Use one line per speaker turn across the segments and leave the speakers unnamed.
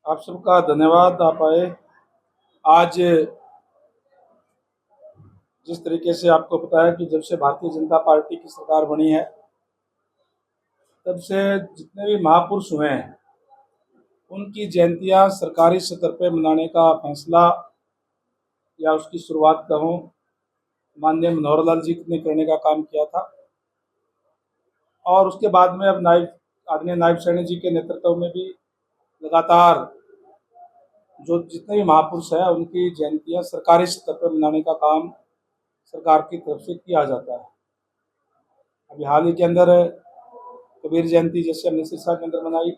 आप सबका धन्यवाद। आप आए आज। जिस तरीके से आपको पता है कि जब से भारतीय जनता पार्टी की सरकार बनी है, तब से जितने भी महापुरुष हुए हैं उनकी जयंतियां सरकारी स्तर पर मनाने का फैसला या उसकी शुरुआत कहूँ माननीय मनोहर लाल जी ने करने का काम किया था। और उसके बाद में अब आदरणीय नायब सैनी जी के नेतृत्व में भी लगातार जो जितने भी महापुरुष हैं उनकी जयंतियां सरकारी स्तर पर मनाने का काम सरकार की तरफ से किया जाता है। अभी हाल ही के अंदर कबीर जयंती जैसे हमने सिरसा के अंदर मनाई,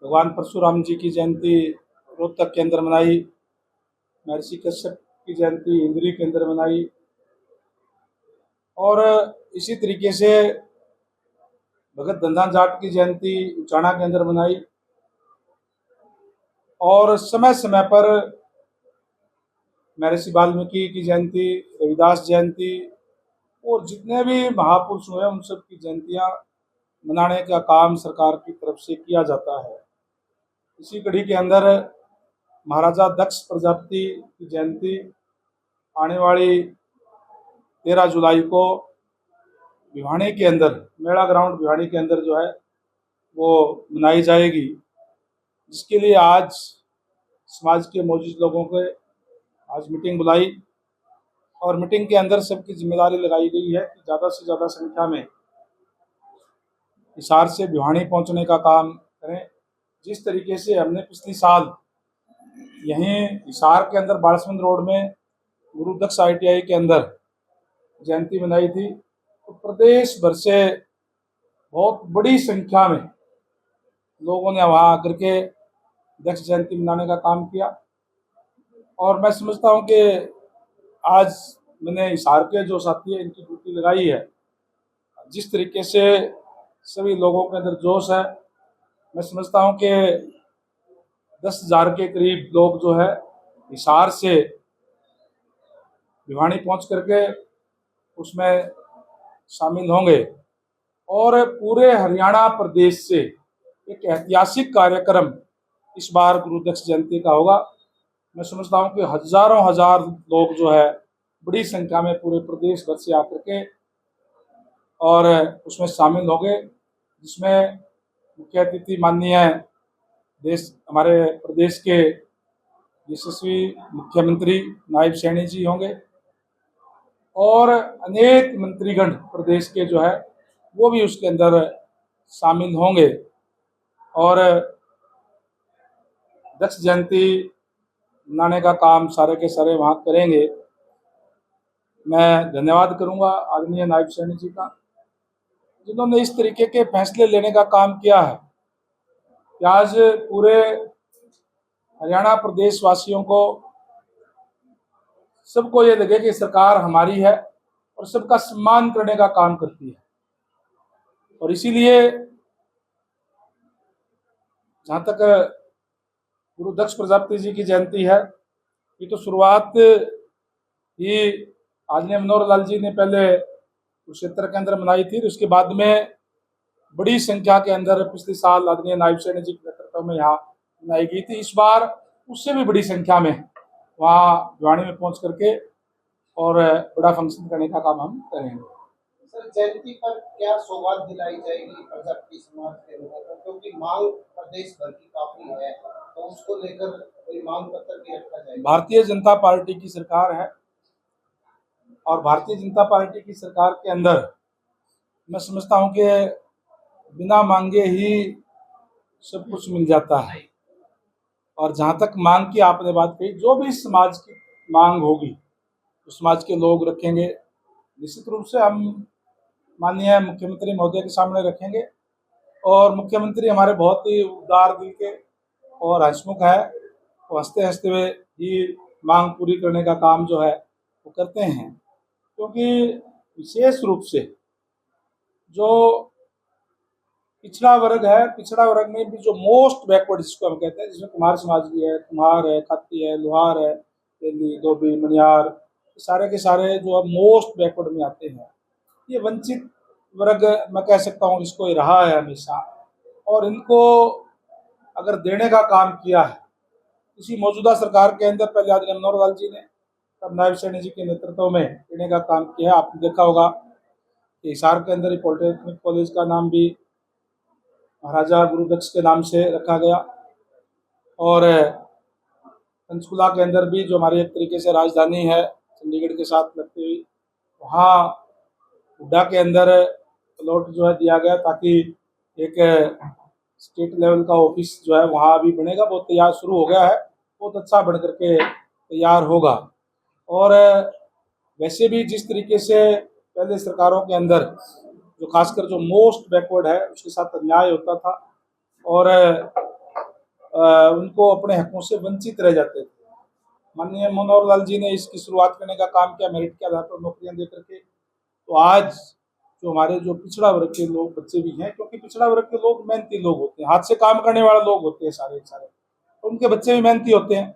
भगवान परशुराम जी की जयंती रोहतक के अंदर मनाई, महर्षि कश्यप की जयंती इंद्री के अंदर मनाई, और इसी तरीके से भगत धन्ना जाट की जयंती उचाना के अंदर मनाई। और समय समय पर महर्षि वाल्मीकि की जयंती, रविदास जयंती और जितने भी महापुरुष हुए उन सब की जयंतियां मनाने का काम सरकार की तरफ से किया जाता है। इसी कड़ी के अंदर महाराजा दक्ष प्रजापति की जयंती आने वाली 13 जुलाई को भिवानी के अंदर, मेला ग्राउंड भिवानी के अंदर जो है वो मनाई जाएगी, जिसके लिए आज समाज के मौजूद लोगों को आज मीटिंग बुलाई और मीटिंग के अंदर सबकी जिम्मेदारी लगाई गई है कि ज़्यादा से ज़्यादा संख्या में हिसार से भिवानी पहुंचने का काम करें। जिस तरीके से हमने पिछले साल यहीं हिसार के अंदर बालसमंद रोड में गुरु दक्ष ITI के अंदर जयंती मनाई थी, तो प्रदेश भर से बहुत बड़ी संख्या में लोगों ने वहाँ आकर के दक्ष जयंती मनाने का काम किया। और मैं समझता हूँ कि आज मैंने हिसार के जो साथी है इनकी ड्यूटी लगाई है, जिस तरीके से सभी लोगों के अंदर जोश है, मैं समझता हूँ कि 10,000 के करीब लोग जो है हिसार से भिवानी पहुंच करके उसमें शामिल होंगे। और पूरे हरियाणा प्रदेश से एक ऐतिहासिक कार्यक्रम इस बार गुरु दक्ष जयंती का होगा। मैं समझता हूँ कि हजारों हजार लोग जो है बड़ी संख्या में पूरे प्रदेश भर से आकर के और उसमें शामिल होंगे, जिसमें मुख्य अतिथि माननीय हमारे प्रदेश के यशस्वी मुख्यमंत्री नायब सैनी जी होंगे और अनेक मंत्रीगण प्रदेश के जो है वो भी उसके अंदर शामिल होंगे और दक्ष जयंती मनाने का काम सारे के सारे वहाँ करेंगे। मैं धन्यवाद करूँगा आदरणीय नायब सैनी जी का, जिन्होंने इस तरीके के फैसले लेने का काम किया है कि आज पूरे हरियाणा प्रदेश वासियों को, सबको ये लगे कि सरकार हमारी है और सबका सम्मान करने का काम करती है। और इसीलिए जहाँ तक गुरु दक्ष प्रजापति जी की जयंती है, ये तो शुरुआत ही आदरणीय मनोहर लाल जी ने पहले कुरुक्षेत्र के अंदर मनाई थी, उसके बाद में बड़ी संख्या के अंदर पिछले साल आदरणीय नायब सैनी जी के नेतृत्व में यहाँ मनाई गई थी। इस बार उससे भी बड़ी संख्या में वहाँ भिवानी में पहुंच करके और बड़ा फंक्शन करने का काम हम करेंगे।
सर, जयंती पर क्या सौगात दिलाई जाएगी प्रजापति समाज के लोगों को, क्योंकि मांग प्रदेश भर की काफी है, तो उसको लेकर कोई मांग पत्र भी रखा जाएगा?
भारतीय जनता पार्टी की सरकार है और भारतीय जनता पार्टी की सरकार के अंदर मैं समझता हूँ कि बिना मांगे ही सब कुछ मिल जाता है। और जहाँ तक मांग की आपने बात कही, जो भी समाज की मांग होगी तो समाज के लोग रखेंगे, निश्चित रूप से हम माननीय मुख्यमंत्री महोदय के सामने रखेंगे। और मुख्यमंत्री हमारे बहुत ही उदार दिल के और हंसमुख है, वो हंसते हंसते हुए ही मांग पूरी करने का काम जो है वो करते हैं। क्योंकि विशेष रूप से जो पिछड़ा वर्ग है, पिछड़ा वर्ग में भी जो मोस्ट बैकवर्ड जिसको हम कहते हैं, जिसमें कुम्हार समाज भी है, कुम्हार है, खत्ती है, लोहार है, तेली, धोबी, मनियार, सारे के सारे जो अब मोस्ट बैकवर्ड में आते हैं, ये वंचित वर्ग मैं कह सकता हूँ इसको रहा है हमेशा। और इनको अगर देने का काम किया है, इसी मौजूदा सरकार के अंदर पहले आदरणीय मनोहर लाल जी ने, तब नायब सैनी जी के नेतृत्व में देने का काम किया है। आपने देखा होगा कि हिसार के अंदर ही पॉलिटेक्निक कॉलेज का नाम भी महाराजा गुरुदक्ष के नाम से रखा गया, और पंचकुला के अंदर भी जो हमारी एक तरीके से राजधानी है चंडीगढ़ के साथ लगती हुई, वहाँ हुड्डा के अंदर प्लॉट जो है दिया गया, ताकि एक स्टेट लेवल का ऑफिस जो है वहाँ भी बनेगा, बहुत तैयार शुरू हो गया है, बहुत अच्छा बन करके तैयार होगा। और वैसे भी जिस तरीके से पहले सरकारों के अंदर जो खासकर जो मोस्ट बैकवर्ड है उसके साथ अन्याय होता था, और उनको अपने हकों से वंचित रह जाते थे, माननीय मनोहर लाल जी ने इसकी शुरुआत करने का काम किया, मेरिट के आधार पर नौकरियां दे करके। तो आज जो हमारे जो पिछड़ा वर्ग के लोग बच्चे भी हैं, क्योंकि पिछड़ा वर्ग के लोग मेहनती लोग होते हैं, हाथ से काम करने वाले लोग होते हैं सारे सारे, तो उनके बच्चे भी मेहनती होते हैं,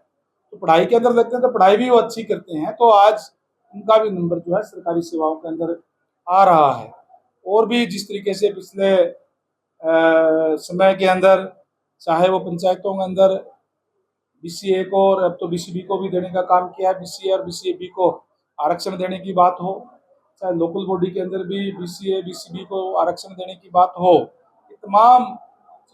तो पढ़ाई के अंदर लगते हैं, तो पढ़ाई भी वो अच्छी करते हैं, तो आज उनका भी नंबर जो है सरकारी सेवाओं के अंदर आ रहा है। और भी जिस तरीके से पिछले समय के अंदर, चाहे वो पंचायतों के अंदर बीसीए को, और अब तो बीसीबी को भी देने का काम किया है, बीसीए और बीसीएबी को आरक्षण देने की बात हो, चाहे लोकल बॉडी के अंदर भी बीसीए बीसीबी को आरक्षण देने की बात हो, ये तमाम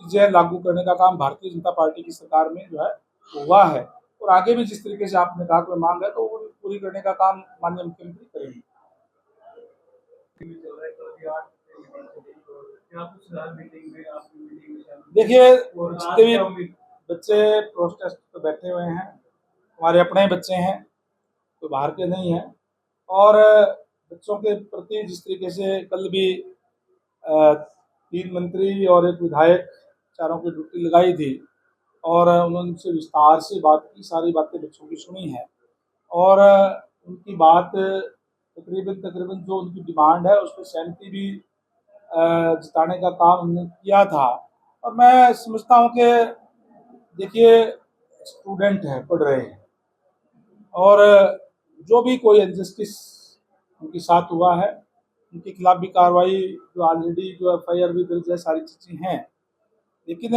चीजें लागू करने का काम भारतीय जनता पार्टी की सरकार में जो है हुआ है। और आगे भी जिस तरीके से आपने कहा कोई मांग है तो वो पूरी करने का काम माननीय मुख्यमंत्री करेंगे। देखिए, जितने भी बच्चे प्रोटेस्ट पे बैठे हुए हैं हमारे अपने ही बच्चे हैं, तो बाहर के नहीं हैं, और बच्चों के प्रति जिस तरीके से कल भी 3 मंत्री और एक विधायक चारों की ड्यूटी लगाई थी, और उन्होंने उनसे विस्तार से बात की, सारी बातें बच्चों की सुनी है, और उनकी बात तकरीबन तकरीबन जो उनकी डिमांड है उस पर सहमति भी जताने का काम हमने किया था। और मैं समझता हूँ कि देखिए, स्टूडेंट हैं, पढ़ रहे हैं, और जो भी कोई इनजस्टिस उनके साथ हुआ है उनके खिलाफ भी कार्रवाई, जो ऑलरेडी जो एफआईआर भी दर्ज है, सारी चीज़ें हैं, लेकिन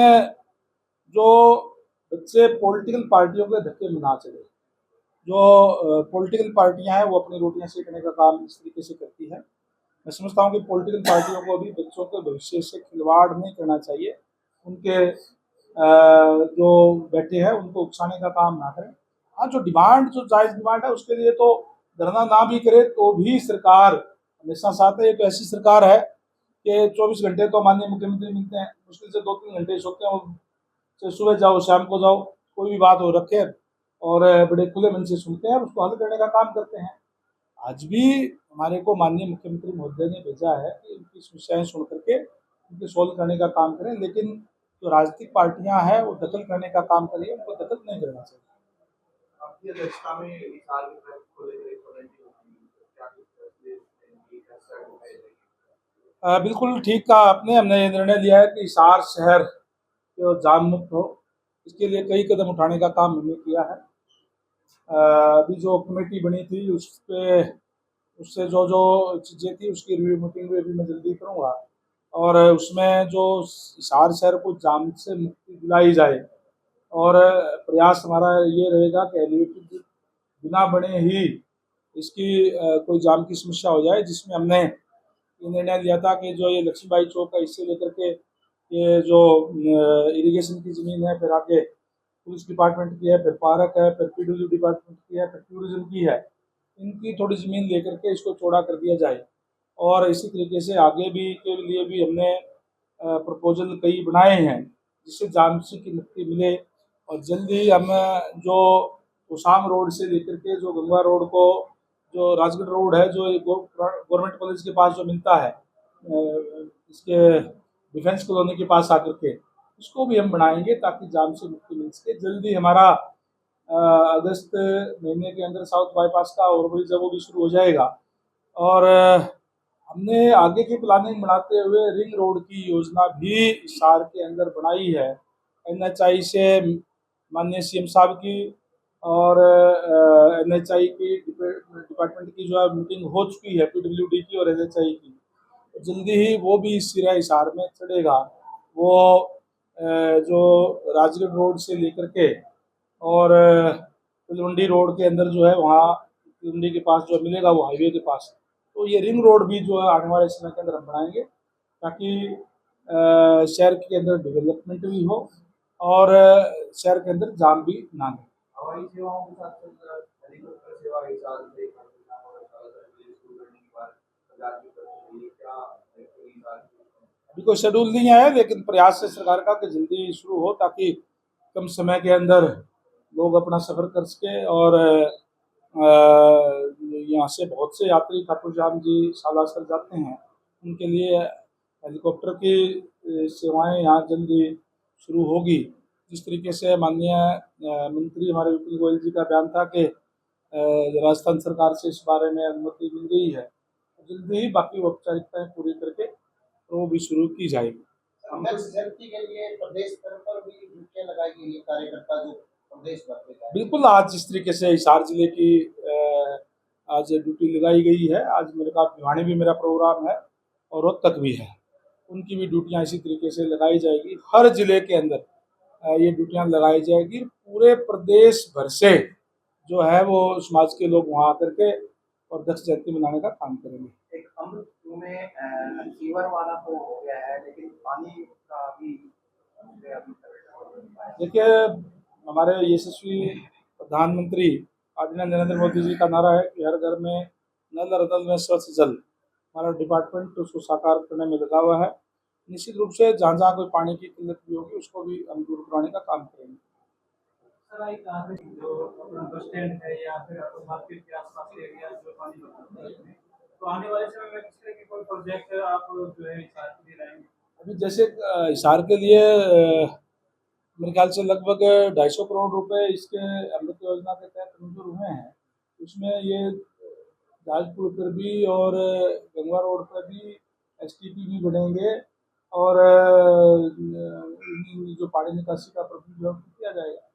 जो बच्चे पॉलिटिकल पार्टियों के धक्के में ना चले, जो पॉलिटिकल पार्टियां हैं वो अपनी रोटियां सेकने का काम इस तरीके से करती है। मैं समझता हूँ कि पॉलिटिकल पार्टियों को भी बच्चों के भविष्य से खिलवाड़ नहीं करना चाहिए, उनके जो बैठे हैं उनको उकसाने का काम ना करें। हाँ, जो डिमांड, जो जायज़ डिमांड है उसके लिए तो धरना ना भी करे तो भी सरकार हमेशा साथ है। ये तो ऐसी सरकार है कि 24 घंटे तो माननीय मुख्यमंत्री मिलते हैं, मुश्किल से 2-3 घंटे सोते हैं, चाहे सुबह जाओ शाम को जाओ, कोई भी बात हो रखे, और बड़े खुले मन से सुनते हैं, उसको हल करने का काम करते हैं। आज भी हमारे को माननीय मुख्यमंत्री महोदय ने भेजा है कि उनकी समस्याएं सुन करके उनके सोल्व करने का काम करें, लेकिन जो राजनीतिक पार्टियां हैं वो दखल करने का काम करिए, उनको दखल नहीं करना चाहिए।
आपकी अध्यक्षता में इस साल के तहत खोले गए कॉलेज क्या कुछ फैसले ये फैसला उठाए जाएंगे?
बिल्कुल ठीक कहा आपने, हमने ये निर्णय लिया है कि हिसार शहर जो जाम मुक्त हो, इसके लिए कई कदम उठाने का काम हमने किया है। अभी जो कमेटी बनी थी उस पे, उससे जो जो चीज़ें थी उसकी रिव्यू मीटिंग भी अभी मैं जल्दी करूँगा, और उसमें जो हिसार शहर को जाम से मुक्ति दिलाई जाए, और प्रयास हमारा ये रहेगा कि एलिवेटेड बिना बने ही इसकी कोई जाम की समस्या हो जाए, जिसमें हमने ये निर्णय लिया था कि जो ये लक्ष्मीबाई चौक है इससे लेकर के ये जो इरिगेशन की ज़मीन है, फिर आगे पुलिस डिपार्टमेंट की है, फिर पार्क है, फिर पीडब्ल्यू डिपार्टमेंट की है, फिर टूरिज्म की है, इनकी थोड़ी ज़मीन लेकर के इसको चौड़ा कर दिया जाए। और इसी तरीके से आगे भी के लिए भी हमने प्रपोजल कई बनाए हैं जिससे जाम से की मुक्ति मिले, और जल्दी हम जो उसाम रोड से लेकर के जो गंगा रोड को, जो राजगढ़ रोड है जो गवर्नमेंट कॉलेज के पास जो मिलता है, इसके डिफेंस कॉलोनी के पास आकर के, उसको भी हम बनाएंगे ताकि जाम से मुक्ति मिल सके। जल्दी हमारा अगस्त महीने के अंदर साउथ बाईपास का ओवरब्रिज है वो भी शुरू हो जाएगा, और हमने आगे की प्लानिंग बनाते हुए रिंग रोड की योजना भी हिसार के अंदर बनाई है। एनएचआई से माननीय सीएम साहब की और एनएचआई की डिपार्टमेंट की जो है मीटिंग हो चुकी है, पीडब्ल्यूडी की और एनएचआई की, जल्दी ही वो भी इस सिरा हिसार में चढ़ेगा। वो जो राजगढ़ रोड से लेकर के और तलवंडी रोड के अंदर जो है वहाँ तलवंडी के पास जो मिलेगा वो हाईवे के पास, तो ये रिंग रोड भी जो है आने वाले समय के अंदर हम बनाएंगे ताकि शहर के अंदर डेवलपमेंट भी हो और शहर के अंदर जाम भी ना लगे।
हवाई सेवाओं के साथ साथ हेलीकॉप्टर सेवा एक साल से शुरू करने की बात सरकार की तरफ से ये क्या एक साल
अभी कोई शेड्यूल नहीं है, लेकिन प्रयास है सरकार का कि जल्दी शुरू हो ताकि कम समय के अंदर लोग अपना सफ़र कर सके और यहाँ से बहुत से यात्री खाटू श्याम जी सालासर जाते हैं, उनके लिए हेलीकॉप्टर की सेवाएं यहाँ जल्दी शुरू होगी। जिस तरीके से माननीय मंत्री हमारे विपिन गोयल जी का बयान था कि राजस्थान सरकार से इस बारे में अनुमति मिल गई है, जल्दी ही बाकी औपचारिकताएं पूरी करके तो वो भी शुरू की जाएगी।
अध्यक्ष जयंती के लिए प्रदेश स्तर पर भी ड्यूटियां लगाई गई है, कार्यकर्ता जो प्रदेश भर में हैं।
बिल्कुल, आज जिस तरीके से हिसार जिले की आज ड्यूटी लगाई गई है, आज मेरे पास भिवानी भी मेरा प्रोग्राम है और रोहतक भी है, उनकी भी ड्यूटियां इसी तरीके से लगाई जाएगी। हर जिले के अंदर ये ड्यूटियां लगाई जाएगी। पूरे प्रदेश भर से जो है वो समाज के लोग वहाँ आकर के और दक्ष जयंती मनाने का काम करेंगे।
एक अमृत में फीवर वाला तो हो गया है, लेकिन पानी का भी
देखिए, हमारे यशस्वी प्रधानमंत्री आदरणीय नरेंद्र मोदी जी का नारा है कि हर घर में नल और नल में स्वच्छ जल। हमारा डिपार्टमेंट उसको साकार करने में लगा हुआ है। निश्चित रूप से जहाँ जहाँ कोई पानी की किल्लत भी होगी उसको भी हम दूर कराने का काम करेंगे।
सर एक यहाँ पे जो अपना बस स्टैंड है या फिर मार्केट के आसपास के एरिया जो पानी भरता है, तो आने वाले समय में किस तरह के कोई प्रोजेक्ट आप जो है हिसार के लिए लाएंगे?
अभी जैसे हिसार के लिए मेरे ख्याल से लगभग 250 करोड़ रुपए इसके अमृत योजना के तहत मंजूर हुए हैं। उसमें ये राजपुर पर भी और गंगा रोड पर भी एसटीपी भी बनेंगे और जो पानी निकासी का प्रबंध जो किया जाएगा।